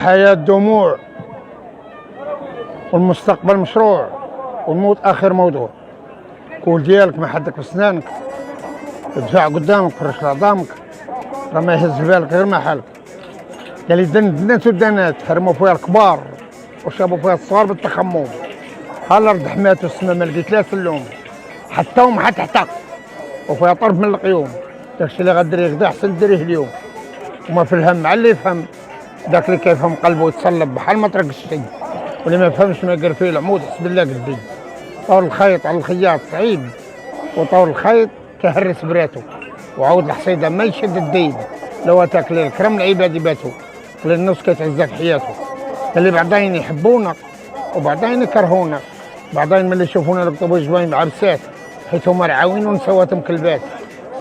حياة دموع والمستقبل مشروع والموت آخر موضوع. كول ديالك ما حدك بسنانك، ادفع قدامك فرش لعظامك، راه ما يهز بالك غير ما حالك. قال لي دنات ودنات هرموا فيها الكبار وشابوا فيها الصغار بالتخمم. ها الارض حمات والسما ما لقيت لا سلوم، حتى وما حتى وفيها طرف من القيوم. داكشي اللي غديريه غدا احسن ديريه اليوم. وما في الهم على اللي يفهم، داك اللي كيفهم قلبه يتصلب بحال ما طرق الشي، واللي ما يفهمش ما يقر فيه العمود حسب الله قدي. طور الخيط على الخياط صعيب، وطور الخيط كهرس براتو، وعود الحصيده ما يشد الديد. لو تاكل الكرم العباد باتو، وللنص كتعزى في حياته. اللي بعضين يحبونا وبعضين يكرهونا، بعضين ملي يشوفونا نكتبوا جواين عبسات، حيت هما رعاوين ونسواتهم كلبات.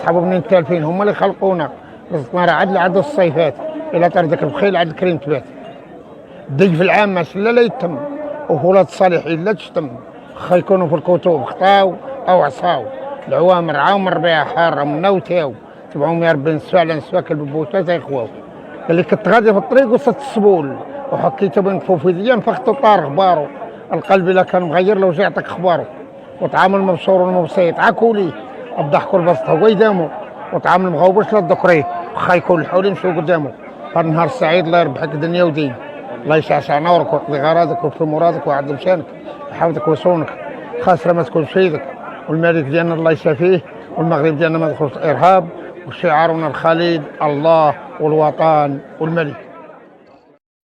صحابو بنين التالفين هما اللي خلقونا، رزقنا راه عدل عد الصيفات، إلا طردك البخيل عد الكريم تبات. الدج في العامة سلا لا يتم، وفي ولاد الصالحين لا تشتم. خا يكونوا في الكتب خطاو أو عصاو، العوام رعاهم الربيع حارة منا وتاو، تبعهم يا ربي نسفع لنسفاك الببوتات يخواو. قال لي كنت غادي في الطريق وسط السبول، وحكيته بين فوفيديا نفخت طار غبارو. القلب إلا كان مغير لو جعتك اخبارو، وطعام المبصور والمبسيط عاكولي، الضحك والبسط هو يدامو، وطعام المغوبش لا تذكريه، خا يكون الحول يمشيو قدامو. هذا النهار السعيد الله يربحك دنيا ودين، الله يشعشع نورك ويقضي غرضك ويوفي مرادك ويعظم شانك ويحفظك ويصونك. خاسره ما تكونش في يدك، والملك ديالنا الله يشافيه، والمغرب ديالنا ما يدخلش ارهاب، وشعارنا الخليد الله والوطن والملك.